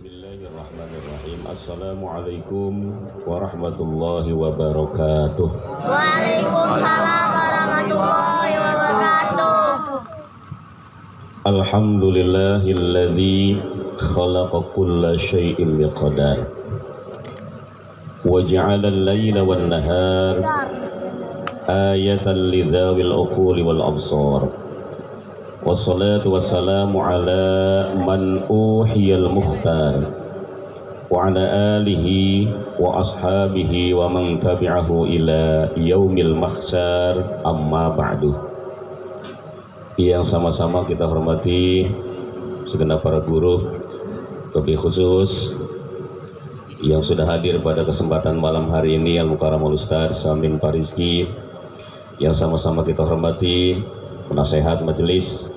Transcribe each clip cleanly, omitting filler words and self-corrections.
Bismillahirrahmanirrahim. Assalamualaikum warahmatullahi wabarakatuh. Waalaikumsalam warahmatullahi wabarakatuh. Alhamdulillahilladzi khalaqa kulla syai'in biqadar wa ja'ala al-laila wan nahar ayatan lidzawil uquli wal absar. Wassalatu wassalamu ala man uhiyal mukhtar wa ala alihi wa ashabihi wa man tabi'ahu ila yaumil mahsyar, amma ba'du. Yang sama-sama kita hormati segenap para guru, lebih khusus yang sudah hadir pada kesempatan malam hari ini, Al Mukarramul Ustaz Samin Farizki. Yang sama-sama kita hormati penasehat majelis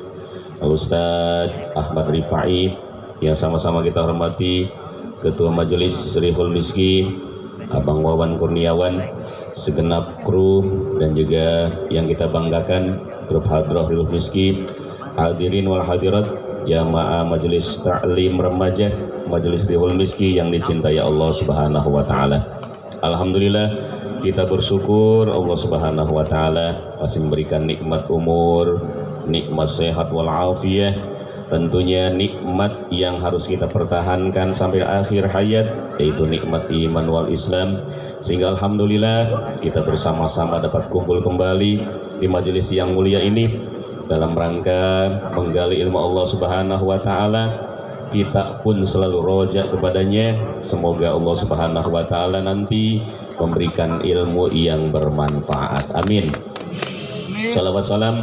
Ustaz Ahmad Rifai, yang sama-sama kita hormati Ketua Majelis Rihul Miski Abang Wawan Kurniawan, segenap kru dan juga yang kita banggakan grup Hadroh Rihul Miski, hadirin wal hadirat jamaah Majelis Ta'lim Remaja Majelis Rihul Miski yang dicintai Allah Subhanahu wa taala. Alhamdulillah, kita bersyukur Allah Subhanahu wa taala masih memberikan nikmat umur, nikmat sehat wal afiyah, tentunya nikmat yang harus kita pertahankan sampai akhir hayat, yaitu nikmat iman wal Islam. Sehingga alhamdulillah kita bersama-sama dapat kumpul kembali di majelis yang mulia ini dalam rangka menggali ilmu Allah Subhanahu wa taala. Kita pun selalu roja kepadanya, semoga Allah Subhanahu wa taala nanti memberikan ilmu yang bermanfaat. Amin. Salawat salam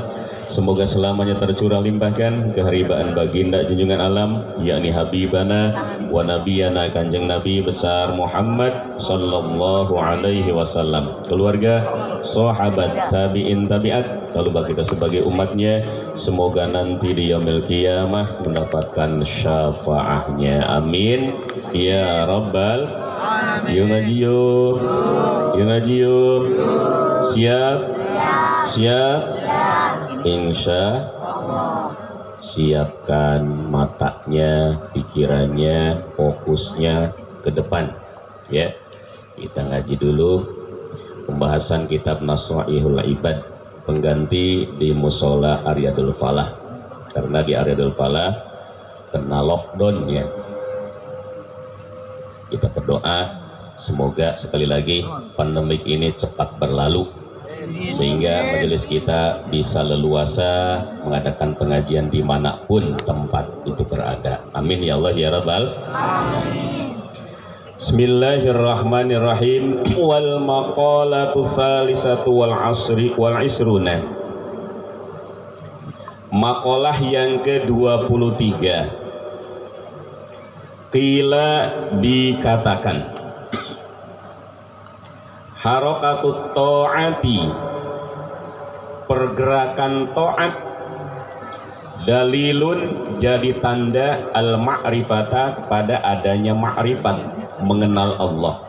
semoga selamanya tercurah limpahkan keharibaan baginda junjungan alam, yakni Habibana wa Nabiyana Kanjeng Nabi besar Muhammad sallallahu alaihi wasallam, keluarga, sahabat, tabi'in, tabi'at, lalu bagi kita sebagai umatnya, semoga nanti di yaumil qiyamah mendapatkan syafaatnya. Amin ya rabbal alamin. Yuk ngaji yuk, yuk ngaji yuk. Siap? Siap? Insya Allah. Siapkan matanya, pikirannya, fokusnya ke depan, ya. Kita ngaji dulu pembahasan kitab Nasaihul Ibad, pengganti di Musola Aryadul Falah, karena di Aryadul Falah kena lockdown, ya. Kita berdoa semoga sekali lagi pandemik ini cepat berlalu, sehingga majelis kita bisa leluasa mengadakan pengajian dimanapun tempat itu berada. Amin ya Allah ya Rabbal alamin. Bismillahirrahmanirrahim. Wal maqalatu tsalisatu wal asri wal isruna. Maqalah yang ke-23. Qila dikatakan, harakatut ta'ati, pergerakan ta'at, dalilun, jadi tanda al-ma'rifata, kepada adanya ma'rifat, mengenal Allah.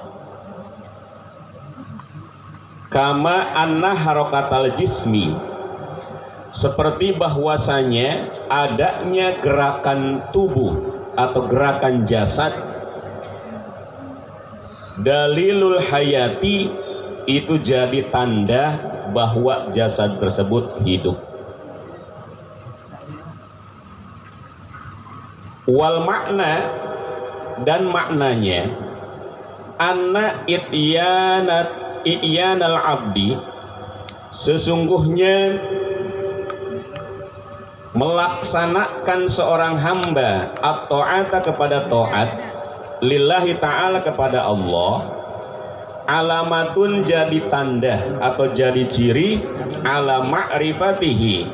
Kama anna harakatal jismi, seperti bahwasanya adanya gerakan tubuh atau gerakan jasad, dalilul hayati, itu jadi tanda bahwa jasad tersebut hidup. Wal makna, dan maknanya, anna i'yanal abdi, sesungguhnya melaksanakan seorang hamba at-ta'ata, kepada ta'at, lillahi ta'ala, kepada Allah, alamatun, jadi tanda atau jadi ciri, ala ma'rifatihi,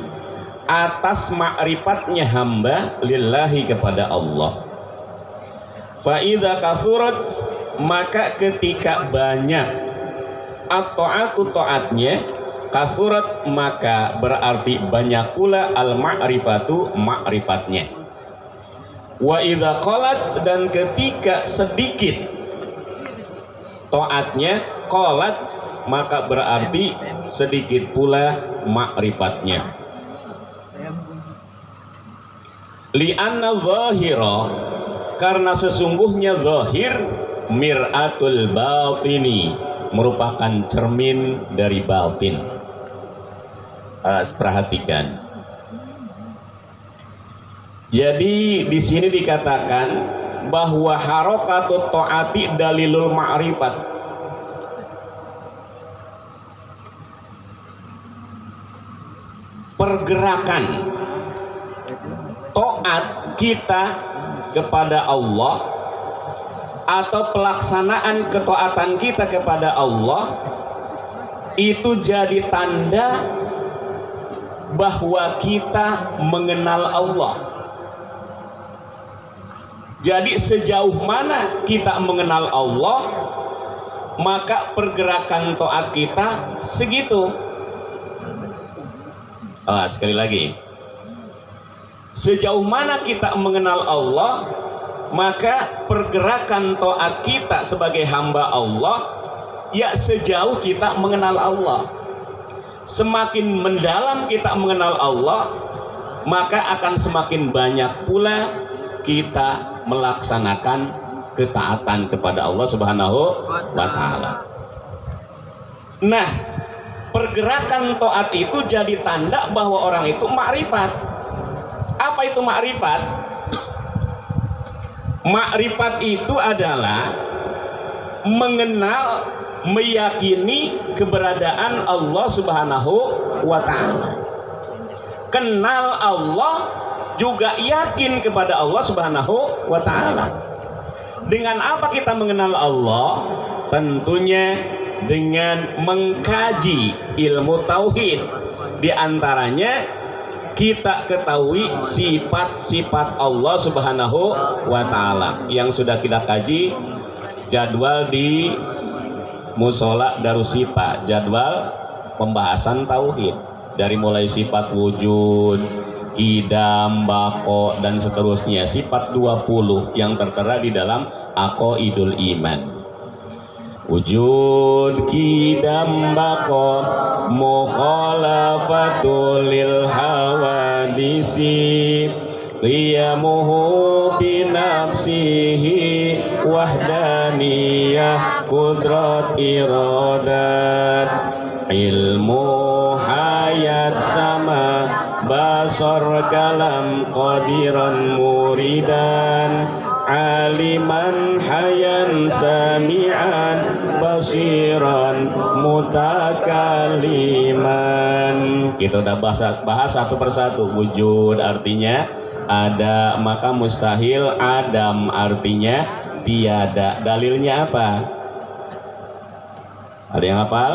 atas ma'rifatnya hamba, lillahi, kepada Allah. Fa idza kathurat, maka ketika banyak at-ta'atu, ta'atnya, kathurat, maka berarti banyak pula al-ma'rifatu, ma'rifatnya. Wa idza qalat, dan ketika sedikit taatnya, qalat, maka berarti sedikit pula ma'rifatnya. Li'anna zahira, karena sesungguhnya zahir mir'atul batini, merupakan cermin dari batin. Perhatikan. Jadi di sini dikatakan bahwa harakatut ta'ati dalilul ma'rifat. Pergerakan taat kita kepada Allah atau pelaksanaan ketaatan kita kepada Allah itu jadi tanda bahwa kita mengenal Allah. Jadi sejauh mana kita mengenal Allah, maka pergerakan taat kita segitu. Sekali lagi, sejauh mana kita mengenal Allah, maka pergerakan taat kita sebagai hamba Allah ya sejauh kita mengenal Allah. Semakin mendalam kita mengenal Allah, maka akan semakin banyak pula kita melaksanakan ketaatan kepada Allah Subhanahu wa Ta'ala. Nah, pergerakan taat itu jadi tanda bahwa orang itu makrifat. Apa itu makrifat? Makrifat itu adalah mengenal, meyakini keberadaan Allah Subhanahu wa Ta'ala. Kenal Allah juga yakin kepada Allah Subhanahu wa Ta'ala. Dengan apa kita mengenal Allah? Tentunya dengan mengkaji ilmu tauhid. Di antaranya kita ketahui sifat-sifat Allah Subhanahu wa Ta'ala yang sudah kita kaji jadwal di Musola Darushifa, jadwal pembahasan tauhid dari mulai sifat wujud, qidam, baqo dan seterusnya, sifat 20 yang tertera di dalam Aqaidul Iman. Wujud, qidam, baqo, mukhalafatul lil hawadisi, qiyamuhu binafsihi, wahdaniyah, kudrat iradat, ilmu hayat sama, basar kalam qadiran muridan, aliman hayan sami'an basiran mutakaliman. Kita udah bahas satu persatu. Wujud artinya ada, maka mustahil. Adam artinya tiada. Dalilnya apa? Ada yang hafal?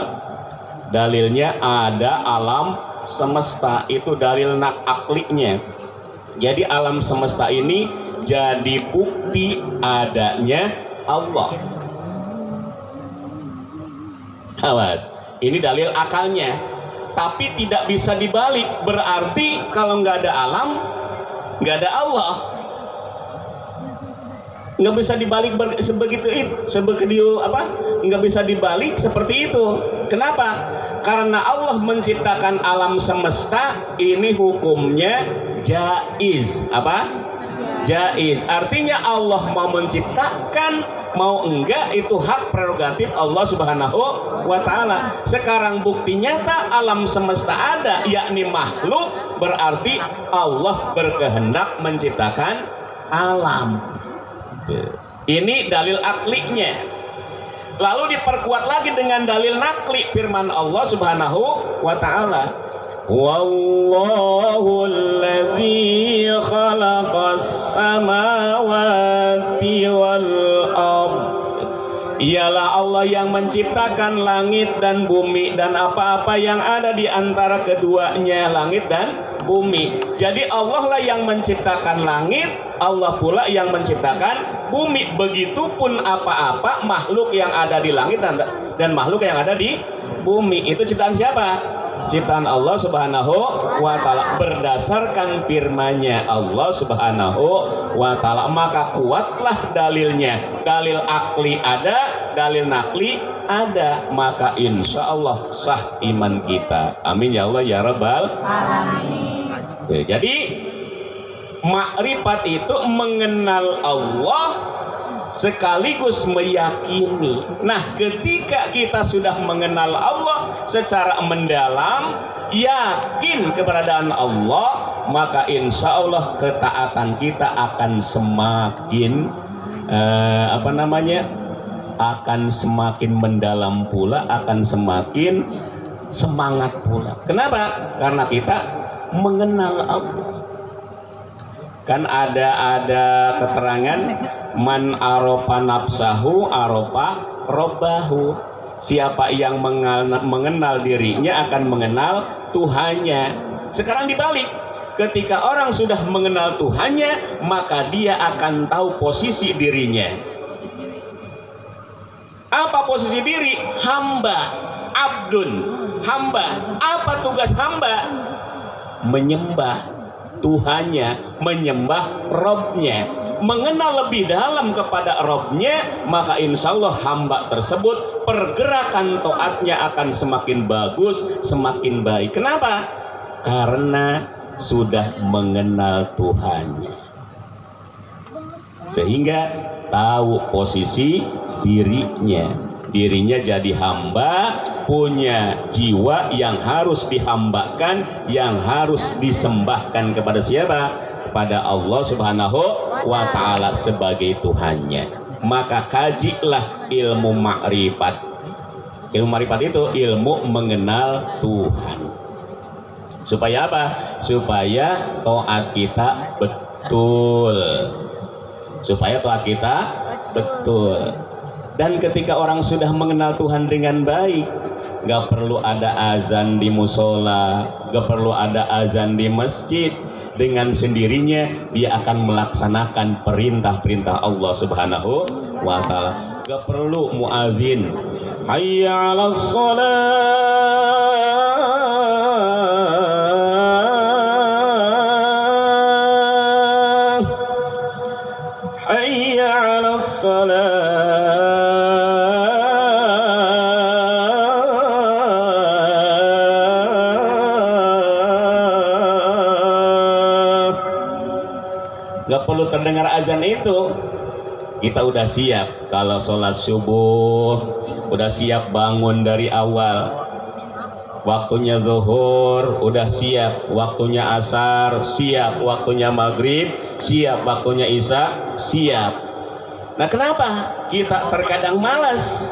Dalilnya ada alam semesta, itu dalil aklinya. Jadi alam semesta ini jadi bukti adanya Allah. Awas, ini dalil akalnya, tapi tidak bisa dibalik. Berarti kalau nggak ada alam, nggak ada Allah. Nggak bisa dibalik nggak bisa dibalik seperti itu. Kenapa? Karena Allah menciptakan alam semesta ini hukumnya jaiz. Apa? Jaiz. Artinya Allah mau menciptakan, mau enggak, itu hak prerogatif Allah Subhanahu wa Ta'ala. Sekarang bukti nyata alam semesta ada, yakni makhluk, berarti Allah berkehendak menciptakan alam. Ini dalil aklinya. Lalu diperkuat lagi dengan dalil nakli, firman Allah Subhanahu wa Ta'ala, wallahu alladzi khalaqas samawati wal ardh. Ialah Allah yang menciptakan langit dan bumi dan apa-apa yang ada di antara keduanya, langit dan bumi. Jadi Allah lah yang menciptakan langit, Allah pula yang menciptakan bumi. Begitupun apa-apa makhluk yang ada di langit dan makhluk yang ada di bumi. Itu ciptaan siapa? Ciptaan Allah Subhanahu wa Ta'ala, berdasarkan firman-Nya Allah Subhanahu wa Ta'ala. Maka kuatlah dalilnya. Dalil akli ada, dalil nakli ada, maka insya Allah sah iman kita. Amin ya Allah ya Rabbal alamin. Jadi Makrifat itu mengenal Allah sekaligus meyakini. Nah, ketika kita sudah mengenal Allah secara mendalam, yakin keberadaan Allah, maka insya Allah ketaatan kita akan semakin akan semakin mendalam pula, akan semakin semangat pula. Kenapa? Karena kita mengenal Allah. Kan ada keterangan man arofa nafsahu arofa robbahu. Siapa yang mengenal dirinya akan mengenal Tuhannya. Sekarang dibalik, ketika orang sudah mengenal Tuhannya, maka dia akan tahu posisi dirinya. Apa posisi diri? Hamba, abdun, hamba. Apa tugas hamba? Menyembah Tuhannya, menyembah Robnya, mengenal lebih dalam kepada Robnya, maka insya Allah hamba tersebut pergerakan taatnya akan semakin bagus, semakin baik. Kenapa? Karena sudah mengenal Tuhannya, sehingga tahu posisi dirinya. Dirinya jadi hamba, punya jiwa yang harus dihambakan, yang harus disembahkan kepada siapa? Pada Allah Subhanahu wa Ta'ala sebagai Tuhannya. Maka kajilah ilmu makrifat. Ilmu makrifat itu ilmu mengenal Tuhan. Supaya apa? Supaya taat kita betul. Supaya taat kita betul. Dan ketika orang sudah mengenal Tuhan dengan baik, gak perlu ada azan di musola, gak perlu ada azan di masjid. Dengan sendirinya dia akan melaksanakan perintah-perintah Allah Subhanahu wa Ta'ala. Gak perlu muazin, hayya 'alas shalah, hayya 'alas shalah. Gak perlu terdengar azan itu, kita udah siap. Kalau sholat subuh udah siap bangun dari awal, waktunya zuhur udah siap, waktunya asar siap, waktunya maghrib siap, waktunya isya siap. Nah, kenapa kita terkadang malas?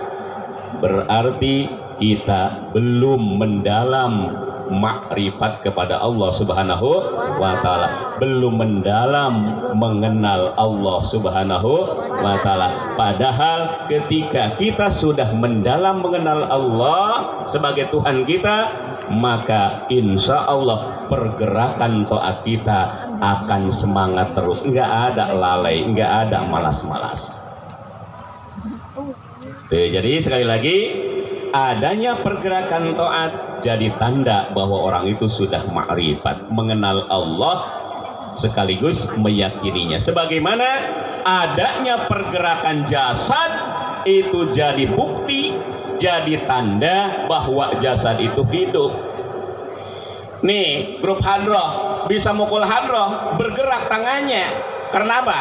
Berarti kita belum mendalam makrifat kepada Allah Subhanahu wa Ta'ala, belum mendalam mengenal Allah Subhanahu wa Ta'ala. Padahal ketika kita sudah mendalam mengenal Allah sebagai Tuhan kita, maka insya Allah pergerakan taat kita akan semangat terus, nggak ada lalai, nggak ada malas-malas. Jadi sekali lagi, adanya pergerakan taat jadi tanda bahwa orang itu sudah makrifat, mengenal Allah sekaligus meyakininya. Sebagaimana adanya pergerakan jasad itu jadi bukti, jadi tanda bahwa jasad itu hidup. Nih, grup hadroh bisa mukul hadroh, bergerak tangannya. Karena apa?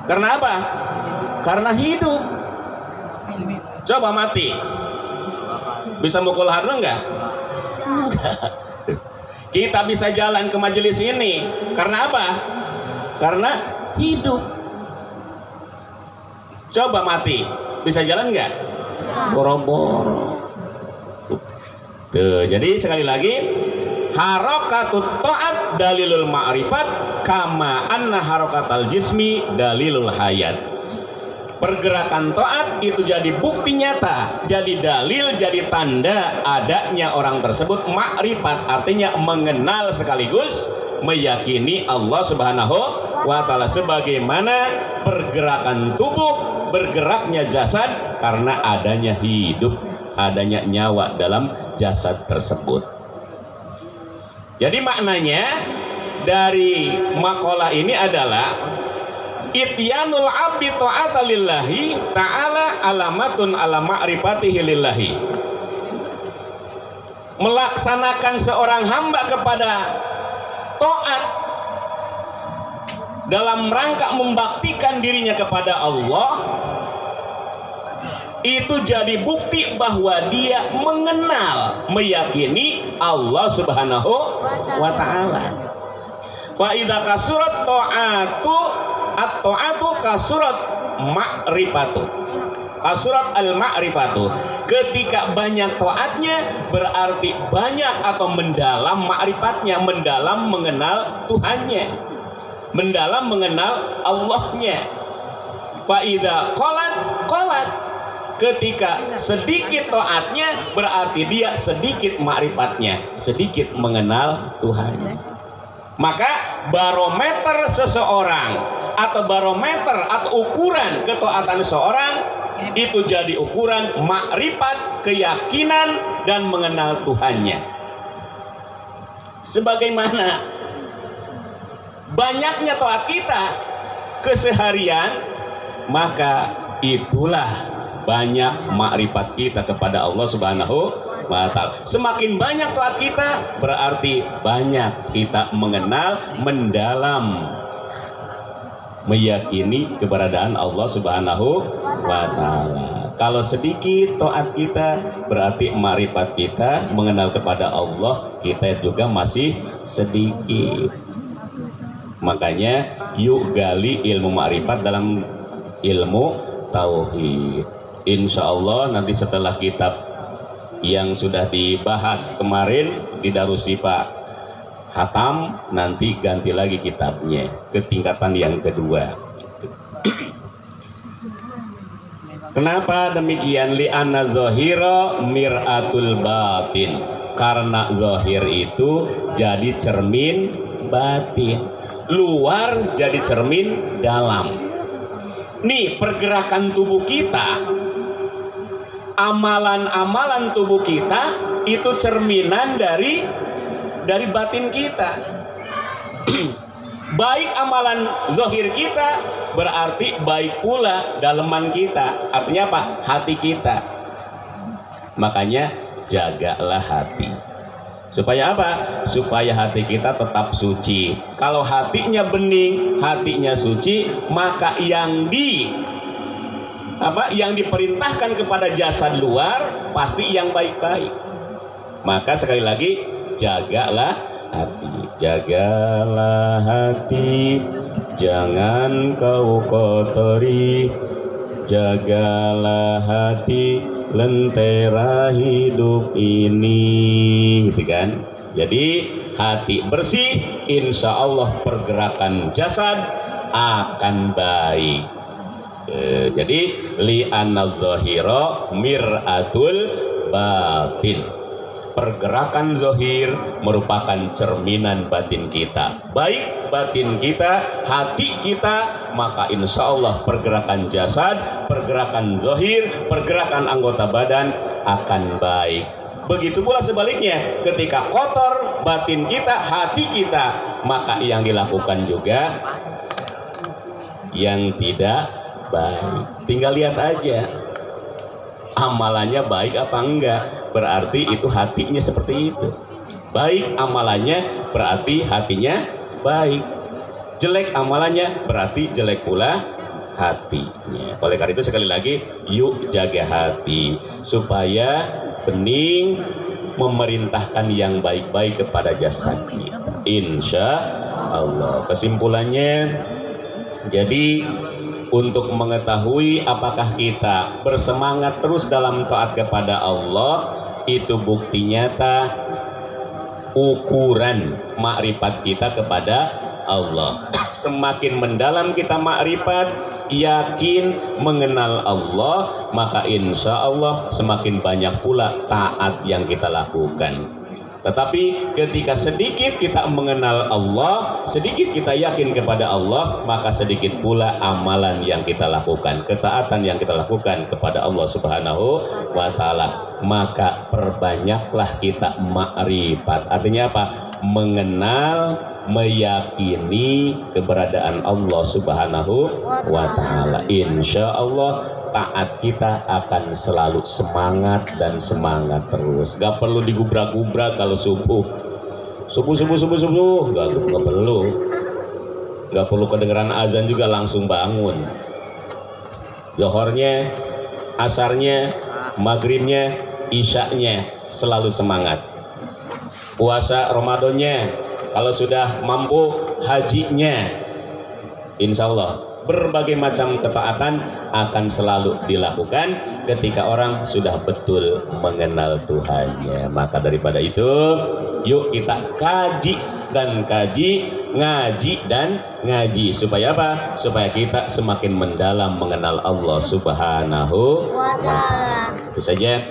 Karena apa? Karena hidup. Coba mati, bisa mukul hadroh enggak? Kita bisa jalan ke majelis ini karena apa? Karena hidup. Coba mati, bisa jalan enggak? Boro-boro. Jadi sekali lagi, harakatut ta'at dalilul ma'rifat kama anna harakatal jismi dalilul hayat. Pergerakan taat itu jadi bukti nyata, jadi dalil, jadi tanda adanya orang tersebut makrifat, artinya mengenal sekaligus meyakini Allah Subhanahu wa Ta'ala. Sebagaimana pergerakan tubuh, bergeraknya jasad karena adanya hidup, adanya nyawa dalam jasad tersebut. Jadi maknanya dari makalah ini adalah ityanul abdi ta'ata lillahi ta'ala alamatun ala ma'rifatihi lillahi. Melaksanakan seorang hamba kepada taat dalam rangka membaktikan dirinya kepada Allah, itu jadi bukti bahwa dia mengenal, meyakini Allah Subhanahu wa ta'ala. Fa idza kasurat ta'atu at-ta'atu kasurat ma'rifatu. Kasurat al-ma'rifatu. Ketika banyak taatnya berarti banyak atau mendalam ma'rifatnya, mendalam mengenal Tuhannya, mendalam mengenal Allahnya. Fa idza qalat, ketika sedikit taatnya berarti dia sedikit ma'rifatnya, sedikit mengenal Tuhannya. Maka barometer seseorang atau barometer atau ukuran ketaatan seseorang itu jadi ukuran makrifat, keyakinan dan mengenal Tuhannya. Sebagaimana banyaknya taat kita keseharian, maka itulah banyak makrifat kita kepada Allah Subhanahu wa ta'ala. Semakin banyak taat kita berarti banyak kita mengenal, mendalam, meyakini keberadaan Allah Subhanahu wa ta'ala. Kalau sedikit taat kita berarti makrifat kita mengenal kepada Allah kita juga masih sedikit. Makanya yuk gali ilmu makrifat dalam ilmu tauhid. Insya Allah nanti setelah kitab yang sudah dibahas kemarin di Darushifa hatam, nanti ganti lagi kitabnya ke tingkatan yang kedua. Kenapa demikian? Li'anna zahira mir'atul batin. Karena zahir itu jadi cermin batin, luar jadi cermin dalam. Nih pergerakan tubuh kita, amalan-amalan tubuh kita itu cerminan dari batin kita. Baik amalan zahir kita berarti baik pula daleman kita. Artinya apa? Hati kita. Makanya jagalah hati. Supaya apa? Supaya hati kita tetap suci. Kalau hatinya bening, hatinya suci, maka yang diperintahkan kepada jasad luar pasti yang baik-baik. Maka sekali lagi jagalah hati, jagalah hati, jangan kau kotori, jagalah hati, lentera hidup ini, gitu kan? Jadi hati bersih, insya Allah pergerakan jasad akan baik. Jadi li'anna zahira mir'atul batin. Pergerakan zahir merupakan cerminan batin kita. Baik batin kita, hati kita, maka insya Allah pergerakan jasad, pergerakan zahir, pergerakan anggota badan akan baik. Begitu pula sebaliknya, ketika kotor batin kita, hati kita, maka yang dilakukan juga yang tidak baik. Tinggal lihat aja amalannya baik apa enggak, berarti itu hatinya seperti itu. Baik amalannya berarti hatinya baik, jelek amalannya berarti jelek pula hatinya. Oleh karena itu sekali lagi yuk jaga hati supaya bening memerintahkan yang baik-baik kepada jasad kita, insya Allah. Kesimpulannya, jadi untuk mengetahui apakah kita bersemangat terus dalam taat kepada Allah, itu bukti nyata ukuran makrifat kita kepada Allah. Semakin mendalam kita makrifat, yakin mengenal Allah, maka insya Allah semakin banyak pula taat yang kita lakukan. Tetapi ketika sedikit kita mengenal Allah, sedikit kita yakin kepada Allah, maka sedikit pula amalan yang kita lakukan, ketaatan yang kita lakukan kepada Allah Subhanahu wa ta'ala. Maka perbanyaklah kita makrifat. Artinya apa? Mengenal, meyakini keberadaan Allah Subhanahu wa ta'ala. Insya Allah taat kita akan selalu semangat dan semangat terus. Gak perlu digubrak-gubrak kalau subuh gak perlu. nggak perlu kedengeran azan juga langsung bangun. Zohornya, asarnya, maghribnya, isyaknya selalu semangat. Puasa Ramadannya, kalau sudah mampu hajinya, insya Allah berbagai macam ketaatan akan selalu dilakukan ketika orang sudah betul mengenal Tuhannya. Maka daripada itu, yuk kita kaji dan kaji, ngaji dan ngaji. Supaya apa? Supaya kita semakin mendalam mengenal Allah Subhanahu wa Ta'ala. Itu saja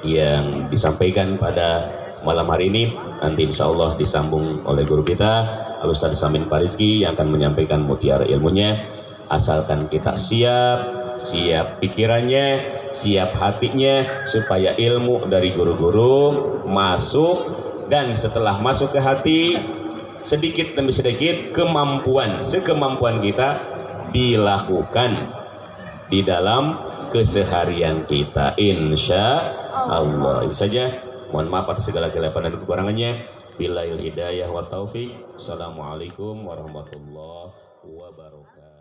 yang disampaikan pada malam hari ini. Nanti insya Allah disambung oleh guru kita Al-Ustaz Samin Fariski yang akan menyampaikan mutiara ilmunya. Asalkan kita siap pikirannya, siap hatinya, supaya ilmu dari guru-guru masuk, dan setelah masuk ke hati, sedikit demi sedikit sekemampuan kita dilakukan di dalam keseharian kita, insya Allah. Itu saja. Mohon maaf atas segala kelebihan dan kekurangannya. Billahil hidayah wa taufik. Assalamualaikum warahmatullahi wabarakatuh.